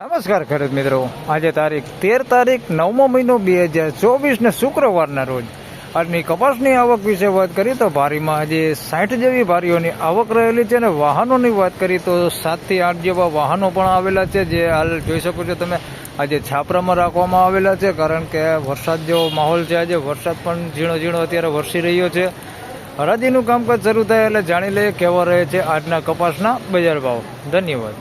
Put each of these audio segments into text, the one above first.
નમસ્કાર ખેડૂત મિત્રો, આજે તારીખ 13 મહિનો 2024 ને શુક્રવારના રોજ આજની કપાસની આવક વિશે વાત કરીએ તો ભારીમાં આજે 60 જેવી ભારીઓની આવક રહેલી છે અને વાહનોની વાત કરીએ તો 7 થી 8 જેવા વાહનો પણ આવેલા છે, જે હાલ જોઈ શકો છો તમે આજે છાપરામાં રાખવામાં આવેલા છે, કારણ કે વરસાદ જેવો માહોલ છે. આજે વરસાદ પણ ઝીણો ઝીણો અત્યારે વરસી રહ્યો છે. હરાજીનું કામકાજ શરૂ થાય એટલે જાણી લઈએ કેવા રહે છે આજના કપાસના બજાર ભાવ. ધન્યવાદ.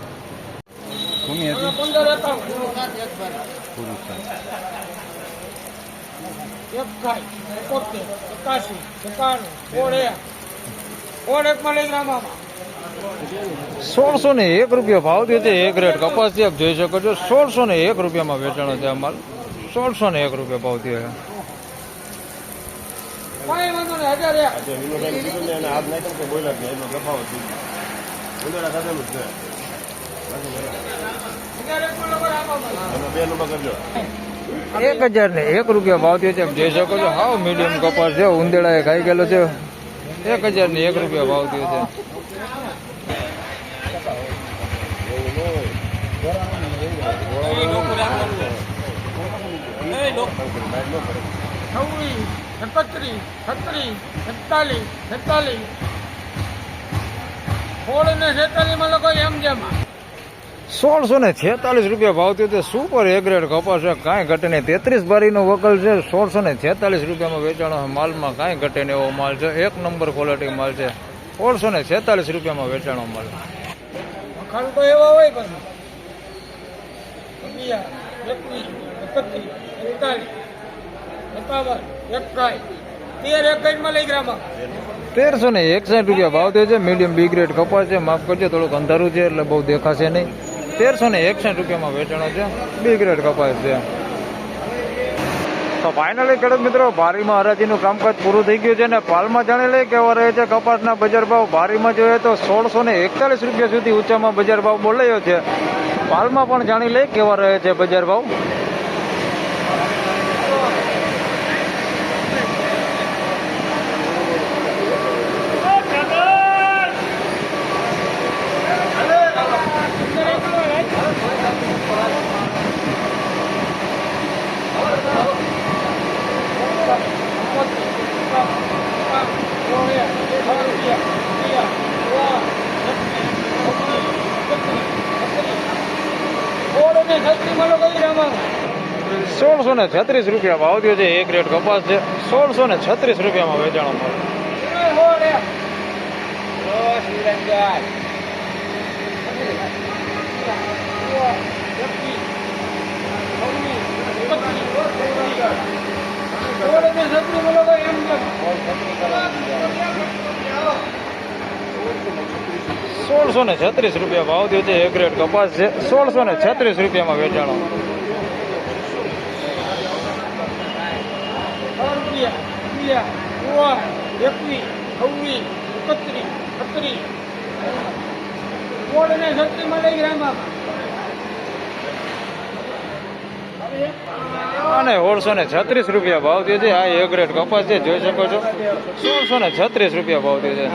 ₹1601 ભાવ થયો છે. એક રેટ કપાસ છે, જોઈ શકો છો. 1601 વેચાણો છે. અમાલ ₹1601 ભાવ થયો છે. ₹1001 ભાવ થયો છે, જોઈ શકો છો. હાવ મીડિયમ કપાસ છે, ઉંદેડા એ ખાઈ ગયેલો છે. ₹1001 ભાવ થયો છે. ₹1646 ભાવ થયો છે. સુપર એ ગ્રેડ કપાસ છે, કાંઈ ઘટે નહીં. 33 બારીનો વકલ છે. ₹1646 વેચાણો. માલમાં કાંઈ ઘટે નહીં એવો માલ છે. એક નંબર ક્વોલિટી માલ છે. ₹1646 વેચાણો માલ. ₹1361 ભાવ થયો છે. મીડિયમ બી ગ્રેડ કપાસ છે. માફ કરજો, થોડુંક અંધારું છે એટલે બહુ દેખાશે નહીં. ₹1361 વેચાણો છે. બી ગ્રેડ કપાસ છે. તો ફાઇનલી ખેડૂત મિત્રો, ભારીમાં હરાજીનું કામકાજ પૂરું થઈ ગયું છે અને પાલમાં જાણી લઈએ કેવા રહે છે કપાસના બજાર ભાવ. ભારીમાં જોઈએ તો ₹1641 સુધી ઊંચામાં બજાર ભાવ બોલાયો છે. પાલમાં પણ જાણી લઈએ કેવા રહે છે બજાર ભાવ. ₹1636 ભાવ થયો છે. એક રેટ કપાસ છે. ₹1636 વેચાણો મળે. ₹1636 ભાવ થયો છે. એક રેટ કપાસ છે. ₹1636 વેચાણો. અને ₹1636 ભાવ થયો છે. આ એ ગ્રેડ કપાસ છે, જોઈ શકો છો. ₹1636 ભાવ થયો છે.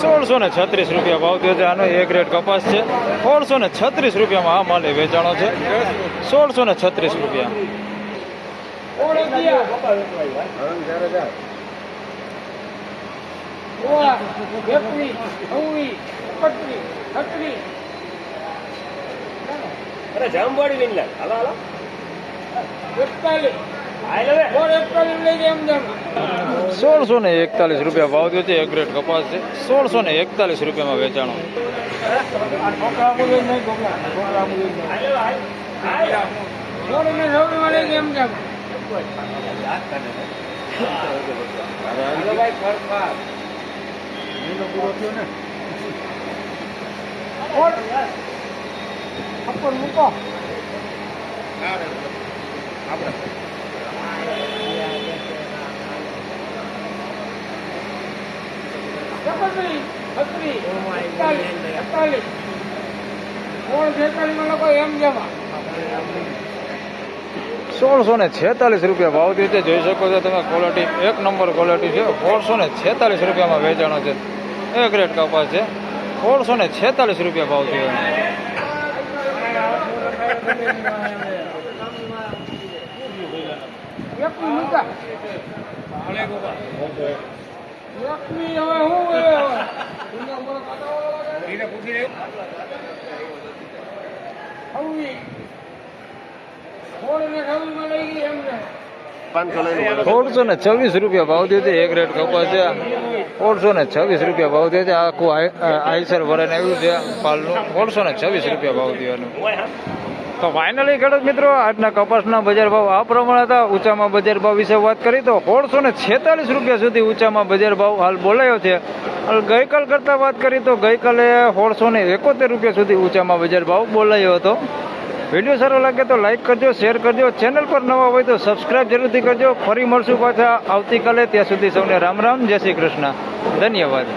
₹1636 ભાવ થયો છે. આનો એક રેટ કપાસ છે. ₹1636 આ માલે વેચાણો છે. ₹1636. ₹1641 ભાવ થયો છે. એક ગ્રેડ કપાસ છે. ₹1641 વેચાણો. મહિનો પૂરો થયો ને અપર મૂકો સોળસો ને 46 રૂપિયા ભાવ થયો છે. જોઈ શકો છો તમે, ક્વોલિટી એક નંબર ક્વોલિટી છે. 1646 રૂપિયામાં વેચાણો છે. એ ગ્રેડ કપાસ છે. 1646 રૂપિયા ભાવ થયો. સોળસો ને 26 રૂપિયા ભાવ થયો છે. એક રેટ કપાસ છે. 1626 રૂપિયા ભાવ થયો છે. આખું આઈસર વરણ આવ્યું છે પાલનું. 1626 રૂપિયા ભાવ થયો. તો ફાઇનલી ખેડૂત મિત્રો, આજના કપાસના બજાર ભાવ આ પ્રમાણે હતા. ઊંચામાં બજાર ભાવ વિશે વાત કરી તો 1646 રૂપિયા સુધી ઊંચામાં બજાર ભાવ હાલ બોલાયો છે. ગઈકાલ કરતાં વાત કરી તો ગઈકાલે 1671 રૂપિયા સુધી ઊંચામાં બજાર ભાવ બોલાયો હતો. વિડીયો સારો લાગે તો લાઈક કરજો, શેર કરજો. ચેનલ પર નવા હોય તો સબસ્ક્રાઇબ જરૂરથી કરજો. ફરી મળશું પાછા આવતીકાલે. ત્યાં સુધી સૌને રામ રામ, જય શ્રી કૃષ્ણ, ધન્યવાદ.